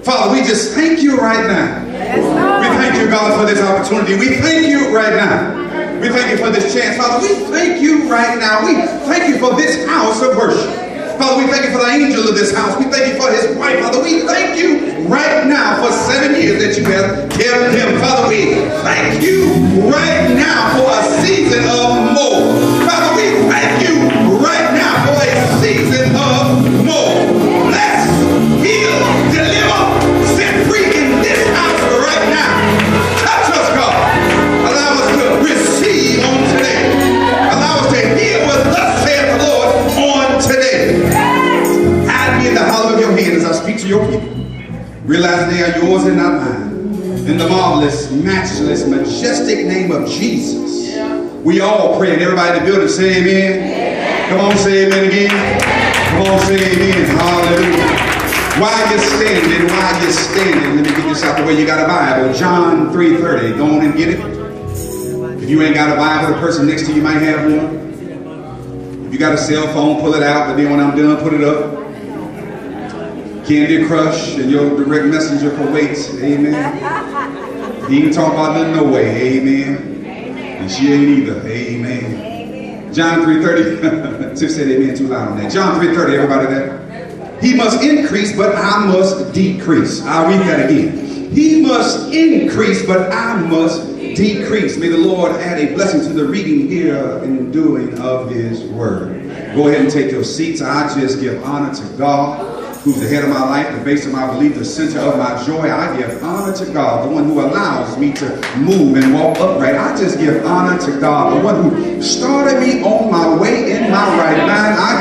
Father, we just thank you right now. We thank you, God, for this opportunity. We thank you right now. We thank you for this chance. Father, we thank you right now. We thank you for this house of worship. Father, we thank you for the angel of this house. We thank you for his wife. Father, we thank you right now for 7 years that you have kept him. Father, we thank you right now for a season of more. Father, we thank you right now for a season of more. Bless, heal, deliver, set free in this house right now. Touch us, God. Allow us to receive on today. Allow us to hear what thus saith the Lord on today. Hide me in the hollow of your hand as I speak to your people. Realize they are yours and not mine. In the marvelous, matchless, majestic name of Jesus, we all pray. And everybody in the building say amen. Come on, say amen again. Come on, say amen. Hallelujah. While you're standing, let me get this out the way. You got a Bible, John 3:30. Go on and get it. If you ain't got a Bible, the person next to you might have one. If you got a cell phone, pull it out. But then when I'm done, put it up. Candy Crush and your direct messenger for weights. Amen. He ain't talking about nothing no way. Amen. And she ain't either. Amen. John 3:30. Tiff said amen too loud on that. John 3:30. Everybody there? He must increase, but I must decrease. I'll read that again. He must increase, but I must decrease. May the Lord add a blessing to the reading, here and doing of his word. Go ahead and take your seats. I just give honor to God, who's the head of my life, the base of my belief, the center of my joy. I give honor to God, the one who allows me to move and walk upright. I just give honor to God, the one who started me on my way in my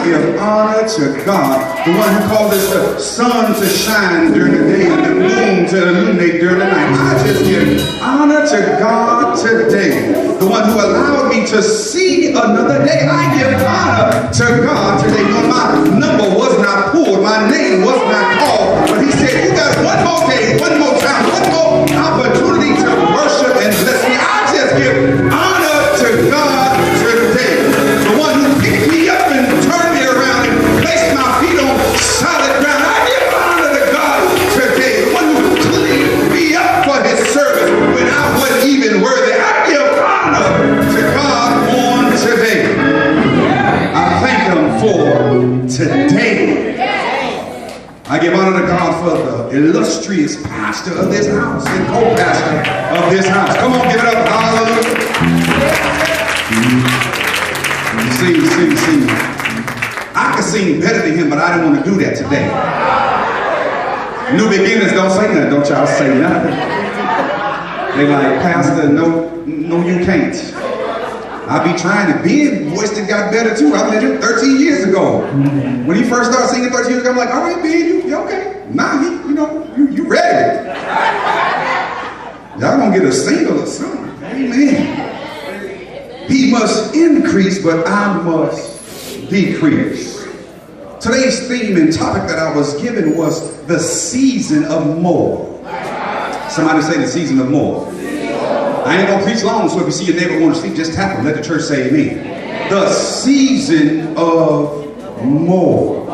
give honor to God, the one who causes the sun to shine during the day and the moon to illuminate during the night. I just give honor to God today, the one who allowed me to see another day. I give honor to God today. When my number was not pulled, my name was not called, but he said, you got one more day, one more time, one more opportunity to worship and bless me. I just give honor to God today, the one who picked me up and turned me around and placed my feet on solid ground. I give honor to God today, the one who cleaned me up for his service when I wasn't even worthy. I give honor to God on today. I thank him for today. I give honor to God for the illustrious pastor of this house and co-pastor of this house. Come on, give it up. Hallelujah. See. I could sing better than him, but I didn't want to do that today. New beginners don't say nothing. Don't y'all say nothing. They like, Pastor, no, you can't. I be trying to be voice that got better too. I met him 13 years ago. When he first started singing 13 years ago, I'm like, all right, Ben, you okay? Nah, you ready. Y'all gonna get a single or something. Amen. He must increase, but I must decrease. Today's theme and topic that I was given was the season of more. Somebody say the season of more. I ain't gonna preach long, so if you see your neighbor want to sleep, just tap him. Let the church say amen. The season of more.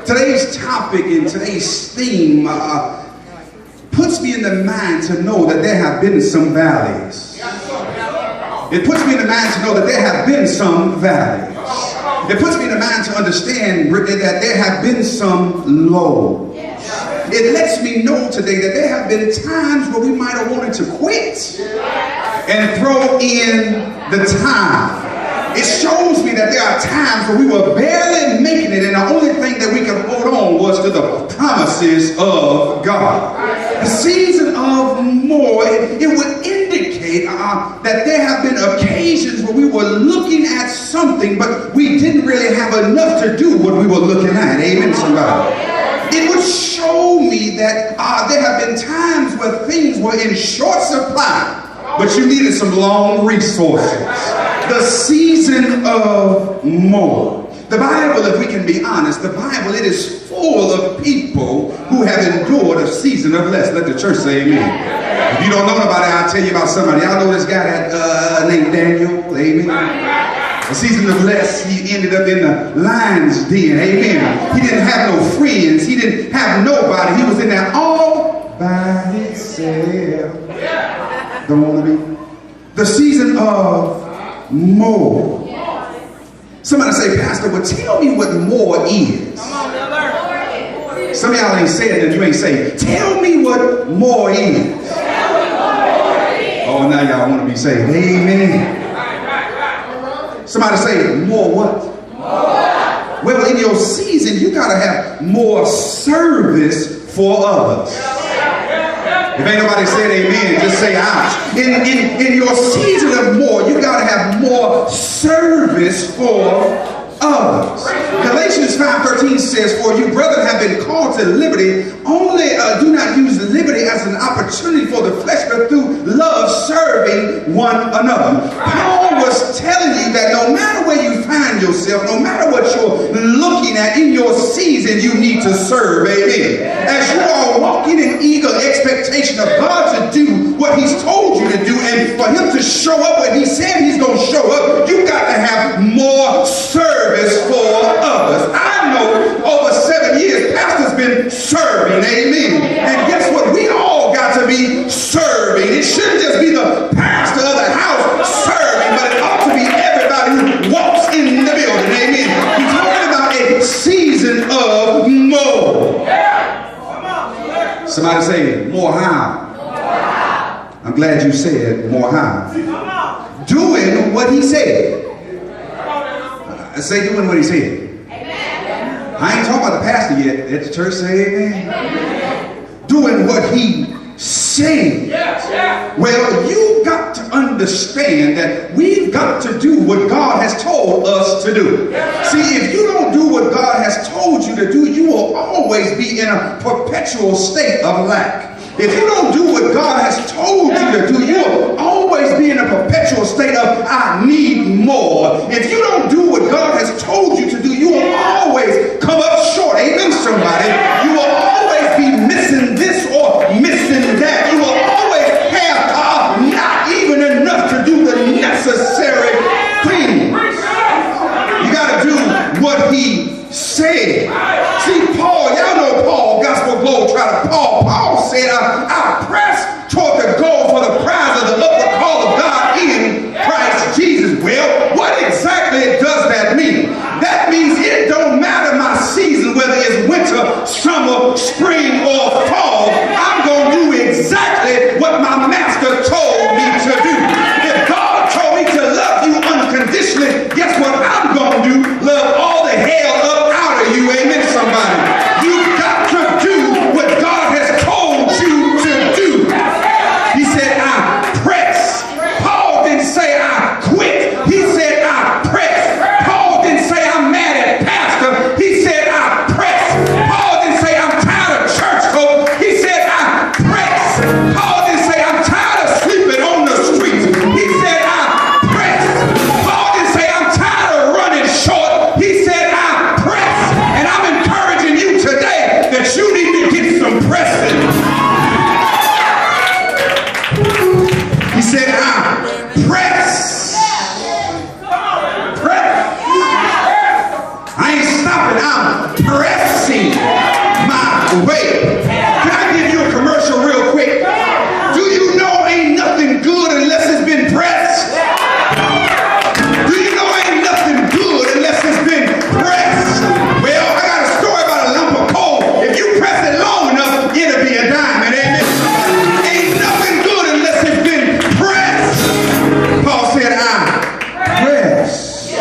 Today's topic and today's theme puts me in the mind to know that there have been some valleys. It puts me in the mind to know that there have been some valleys. It puts me in the mind to understand that there have been some lows. It lets me know today that there have been times where we might have wanted to quit and throw in the time. It shows me that there are times where we were barely making it and the only thing that we could hold on was to the promises of God. The season of more, it would indicate that there have been occasions where we were looking at something, but we didn't really have enough to do what we were looking at. Amen, somebody. It would show me that there have been times where things were in short supply, but you needed some long resources. The season of more. The Bible, if we can be honest, the Bible, it is full of people who have endured a season of less. Let the church say amen. If you don't know nobody, I'll tell you about somebody. Y'all know this guy that named Daniel, amen. A season of less, he ended up in the lion's den, amen. He didn't have no friends. He didn't have nobody. He was in there all by himself. Don't want to be. The season of more. Somebody say, Pastor, well, tell me what more is. Some of y'all ain't saying that you ain't saying. Tell me what more is. Oh, now y'all want to be saved. Amen. Somebody say, more what? More. Well, in your season, you got to have more service for others. If ain't nobody said amen, just say ouch. In your season of more, you got to have more service for others. Galatians 5:13 says, for you, brethren, have been called to liberty. Only do not use liberty as an opportunity for the flesh, but through love serving one another. Paul was telling you that no matter where you find yourself, no matter what you're looking at in your season, you need to serve. Amen. As you are walking in eager expectation of God to do what he's told you to do, and for him to show up when he said he's going to show up, you got to have more service for others. I know over 7 years, Pastor's been serving, amen. And guess what? We all got to be serving. It shouldn't just be the pastor of the house serving, but it ought to be everybody who walks in the building, amen. We're talking about a season of more. Somebody say, more how? I'm glad you said more how. Doing what he said. Say doing what he said. Amen. I ain't talking about the pastor yet. At the church say amen. Amen. Doing what he said. Yeah. Well, you got to understand that we've got to do what God has told us to do. Yeah. See, if you don't do what what God has told you to do, you will always be in a perpetual state of lack. If you don't do what God has told you to do, you'll always be in a perpetual state of, I need more. If you don't do what God has told you to do, you will always come up short. Amen, somebody. You will always be missing this or missing that. You will always have not even enough to do the necessary thing. You got to do what he said. See, Paul, y'all know Paul, gospel globetrotter. Paul said, I press toward the goal for the prize of the upward call of God in Christ Jesus. Well, what exactly does that mean? That means it don't matter my season, whether it's winter, summer, spring, or fall. I'm going to do exactly what my master told me to do. If God told me to love you unconditionally, guess what I'm going to do? Love all the hell up out of you. Amen, somebody. You've got to do what God has told you to do. He said, I press. Paul didn't say I quit. He said, I press. Paul didn't say I'm mad at pastor. He said, I press. Paul didn't say I'm tired of church folk. He said, I press. Paul didn't say I'm tired of sleeping on the streets. He said, I press. Paul didn't say I'm tired of running short. He said, I press. And I'm encouraging you today that you need to get some pressing. He said, I press. Press. I ain't stopping. I'm pressing my way. Can I give you a commercial real quick? Do you know ain't nothing good unless it's been pressed? Do you know ain't nothing good unless it's been pressed? Well, I got a story about a lump of coal. If you press it long enough, it'll be a diamond, amen? Ain't nothing good unless it's been pressed. Paul said, I press.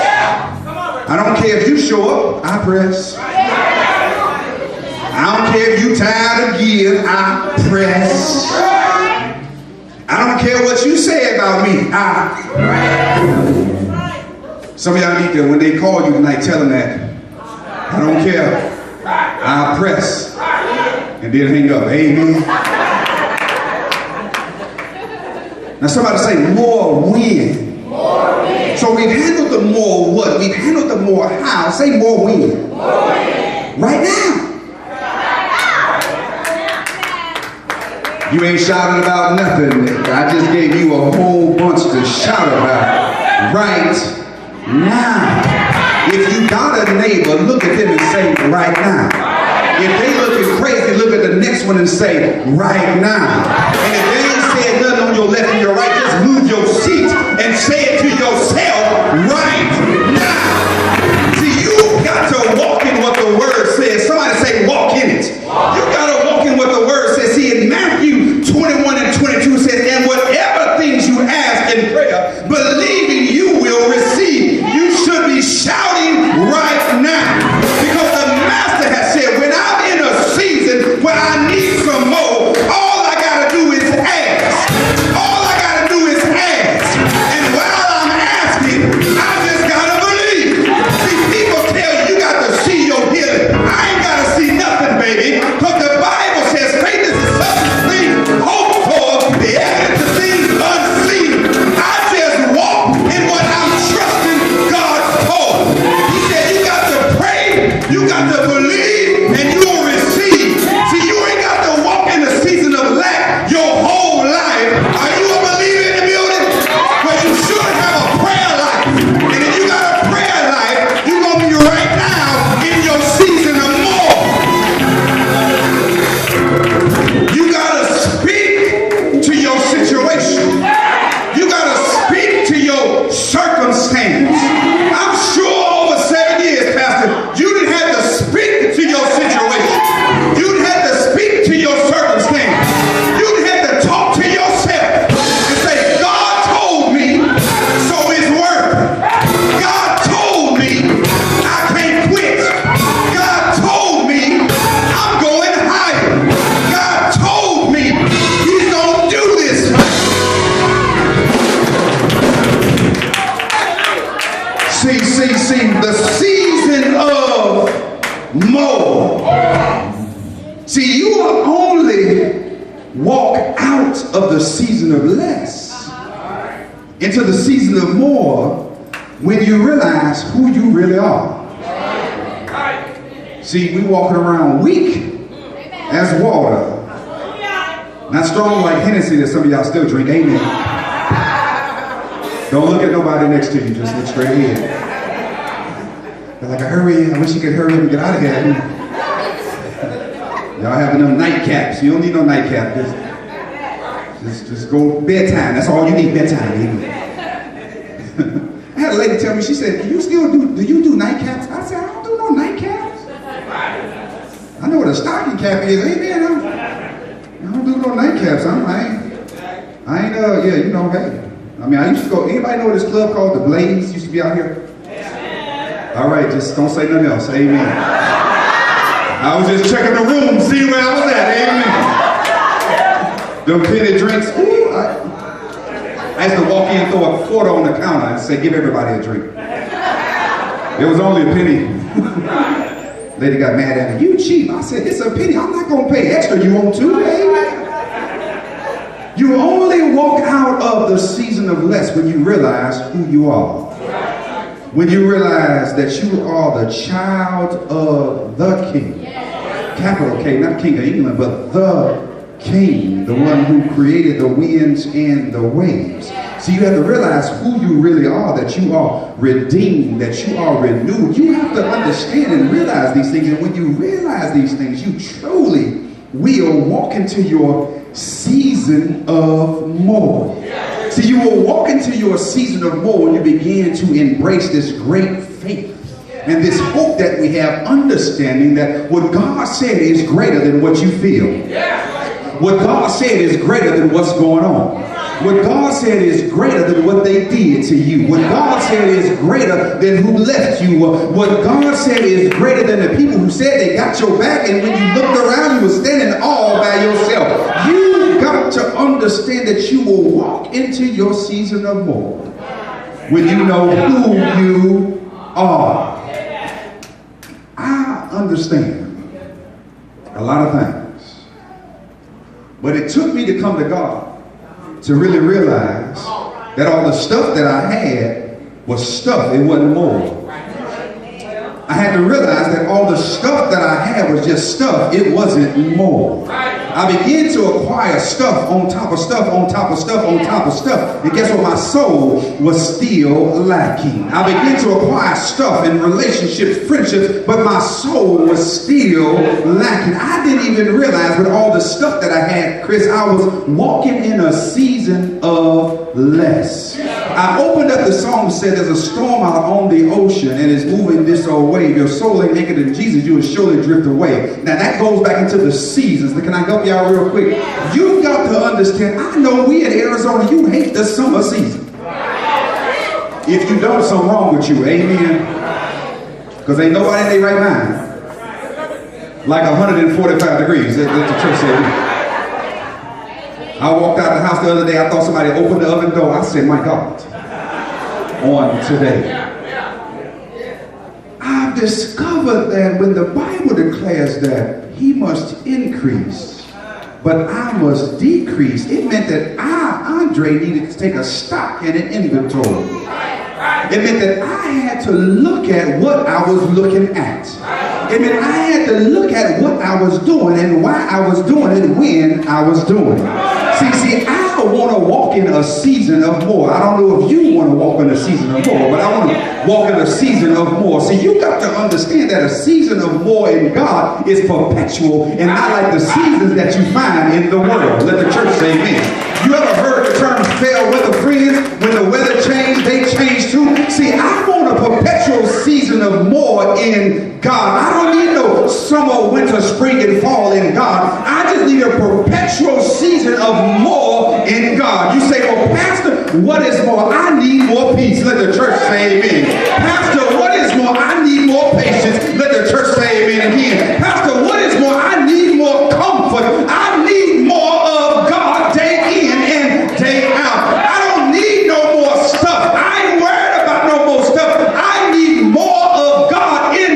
I don't care if you show up, I press. I don't care if you tired of give, I press. I don't care what you say about me, I press. Some of y'all need to, when they call you tonight, tell them that. I don't care. I press. And then hang up. Amen. Now somebody say, more when. More when. So we've handled the more what? We've handled the more how. Say more when. More when. Right now. You ain't shouting about nothing. I just gave you a whole bunch to shout about. Right now. If you got a neighbor, look at them and say, right now. If they looking crazy, look at the next one and say, right now. And if they ain't said nothing on your left and your right, just move your seat and say it to yourself, right now. See, you got to walk in what the word says. Somebody say, walk in it. You got to walk in what the word says. See, in Matthew 21 and 22 says, and whatever things you ask in prayer, believing you will receive. You should be shouting right now. Because the master has said, when I'm in a season where I need some more, all I got to do is ask. All I got to do is ask. And while I'm asking, I just got to believe. See, people tell you, you got to see your healing. I ain't got to see nothing, baby. Because the Bible says faith is the substance of things hoped for, the evidence of things unseen. I just walk in what I'm trusting God for. He said you got to pray, you got to believe, and you will receive. See, you ain't got to walk in the season of lack your whole life. Are you a believer in the building? But you should have a prayer life. And if you got a prayer life, you're going to be right now in your season of more. You got to speak to your situation. You got to speak to your circumstance. I'm sure over 7 years, Pastor, you didn't have to speak to your situation. You didn't have to speak to your circumstance. You didn't have to talk to yourself and say, God told me, so it's working. God told me I can't quit. God told me I'm going higher. God told me he's going to do this. See, the season season of more. See, you will only walk out of the season of less into the season of more when you realize who you really are. See, we walking around weak as water. Not strong like Hennessy that some of y'all still drink. Amen. Don't look at nobody next to you. Just look straight ahead. They're like, hurry. I wish you could hurry up and get out of here. Y'all having them nightcaps. You don't need no nightcap. Just go bedtime. That's all you need, bedtime. Amen. I had a lady tell me, she said, do you do nightcaps? I said, I don't do no nightcaps. I know what a stocking cap is. Amen. I don't do no nightcaps. I ain't, yeah, you know, hey. I mean, I used to go, anybody know this club called The Blaze used to be out here? All right, just don't say nothing else. Amen. I was just checking the room, see where I was at. Amen. Them penny drinks. Ooh, I used to walk in, throw a quarter on the counter and say, give everybody a drink. It was only a penny. Lady got mad at me. You cheap. I said, it's a penny. I'm not going to pay extra. You want to? Amen. You only walk out of the season of less when you realize who you are. When you realize that you are the child of the King. Capital K, not King of England, but the King, the one who created the winds and the waves. So you have to realize who you really are, that you are redeemed, that you are renewed. You have to understand and realize these things. And when you realize these things, you truly will walk into your season of more. See, you will walk into your season of more when you begin to embrace this great faith and this hope that we have, understanding that what God said is greater than what you feel. What God said is greater than what's going on. What God said is greater than what they did to you. What God said is greater than who left you. What God said is greater than the people who said they got your back, and when you looked around, you were standing all by yourself. You got to understand that you will walk into your season of more when you know who you are. I understand a lot of things, but it took me to come to God to really realize that all the stuff that I had was stuff, it wasn't more. I had to realize that all the stuff that I had was just stuff, it wasn't more. I began to acquire stuff on top of stuff on top of stuff on top of stuff. And guess what? My soul was still lacking. I began to acquire stuff in relationships, friendships, but my soul was still lacking. I didn't even realize with all the stuff that I had, Chris, I was walking in a season of less. I opened up the song and said, there's a storm out on the ocean and it's moving this old wave. Your soul ain't anchored in Jesus, you will surely drift away. Now that goes back into the seasons. Can I help y'all real quick? You've got to understand, I know we in Arizona, you hate the summer season. If you don't, something wrong with you. Amen. Because ain't nobody in their right mind. Like 145 degrees, that the church said. I walked out the house the other day, I thought somebody opened the oven door. I said, my God, on today. I've discovered that when the Bible declares that he must increase, but I must decrease, it meant that Andre, needed to take a stock and an inventory. It meant that I had to look at what I was looking at. It meant I had to look at what I was doing and why I was doing it when I was doing it. See, I want to walk in a season of more. I don't know if you want to walk in a season of more, but I want to walk in a season of more. See, you got to understand that a season of more in God is perpetual and not like the seasons that you find in the world. Let the church say amen. You ever heard the term fair weather friends? When the weather changed, they changed too. See, I want a perpetual season of more in God. I don't need no summer, winter, spring, and fall in God. I just need a perpetual season of more in God. You say, well, Pastor, what is more? I need more peace. Let the church say amen. Pastor, what is more? I need more patience. Let the church say amen again. Pastor, what is more? I need more comfort. I need more of God day in and day out. I don't need no more stuff. I ain't worried about no more stuff. I need more of God in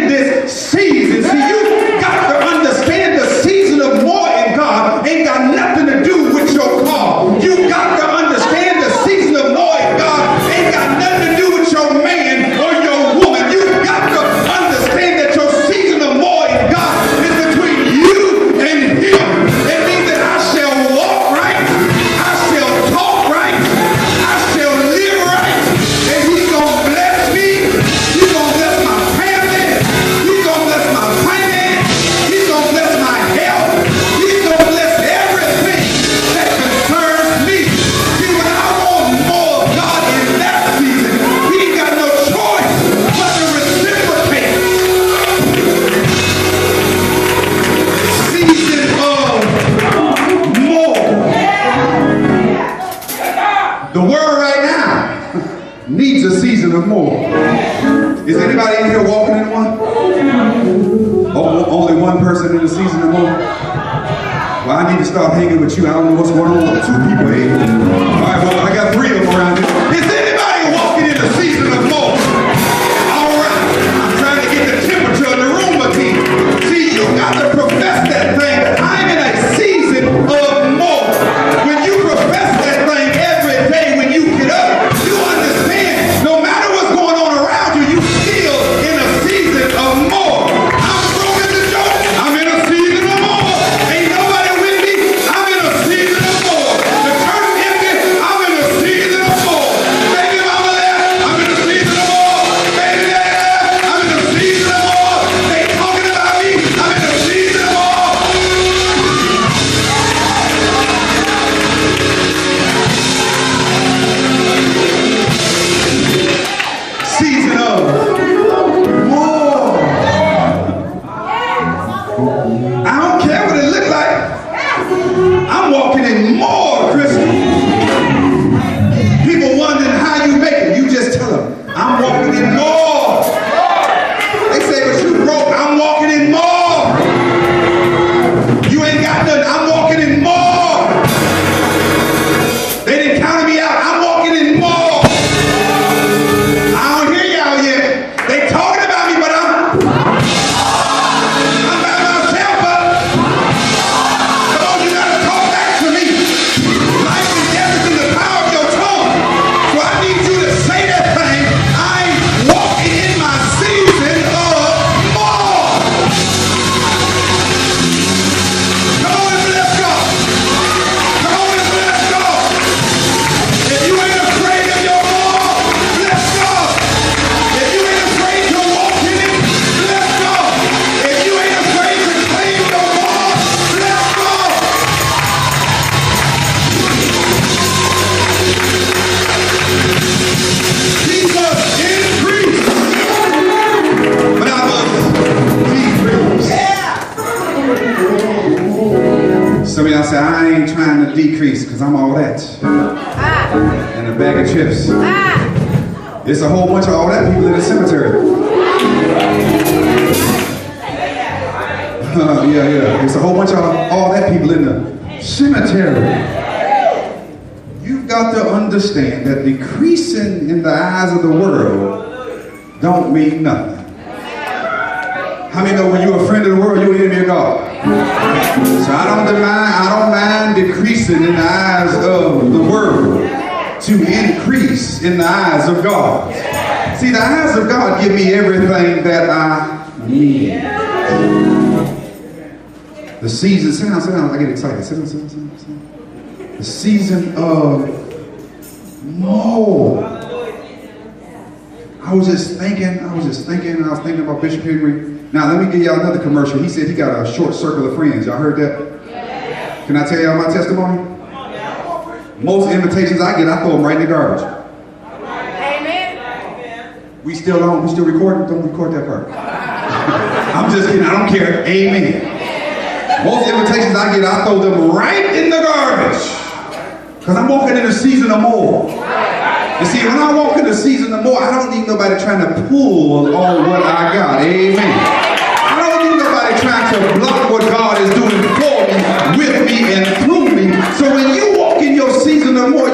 Anybody here walking in one? Oh, only one person in the season of more? Well, I need to start hanging with you. I don't know what's going on with 2 people here. All right, well, I got 3 of them around here. Is anybody walking in the season of more? All right. I'm trying to get the temperature in the room again. See, you got to profess that thing that I'm in a season of more. When you profess that thing every day when you get up, you understand no matter what's going on around you, you still in a season of more. I'm broken the joke. I'm in a season of more. Ain't nobody with me. I'm in a season of more. The church empty. I'm in a season of more. Baby mama left. I'm in a season of more. Baby dad left. I'm in a season of more. They talking about me. I'm in a season of more. Season of more. I don't care what it look like. I'm walking in more, Christian. People wondering how you make it. You just tell them, I'm walking in more. They say, but you broke. I'm walking in more. You ain't got nothing. I'm walking in more. They didn't count me out. I'm walking in more. I don't hear y'all yet. They talking about me, but I'm by myself, but come on, you gotta talk back to me. Life and death is in the power of your tongue. So I need you to say that thing. I'm walking in my season of more. Come on and bless God. Come on and bless God. If you ain't afraid of your more, bless God. If you ain't afraid to walk in it, bless God. If you ain't afraid to claim your more, bless God. Jesus increased, but I must decrease. Some of y'all say, I ain't trying to decrease because I'm all that. And a bag of chips. There's a whole bunch of all that people in the cemetery. Yeah. There's a whole bunch of all that people in the cemetery. You've got to understand that decreasing in the eyes of the world don't mean nothing. How many know when you're a friend of the world, you're an enemy of God? So I don't mind decreasing in the eyes of the world to increase in the eyes of God. See, the eyes of God give me everything that I need. The season, sit down, I get excited. Sit down. The season of more. I was just thinking about Bishop Henry. Now, let me give y'all another commercial. He said he got a short circle of friends. Y'all heard that? Can I tell y'all my testimony? Most invitations I get, I throw them right in the garbage. Amen. We still recording? Don't record that part. I'm just kidding. I don't care. Amen. Most invitations I get, I throw them right in the garbage. Because I'm walking in a season of more. You see, when I walk in the season of more, I don't need nobody trying to pull on what I got. Amen. I don't need nobody trying to block what God is doing for me, with me, and through me. So when you walk in your season of more,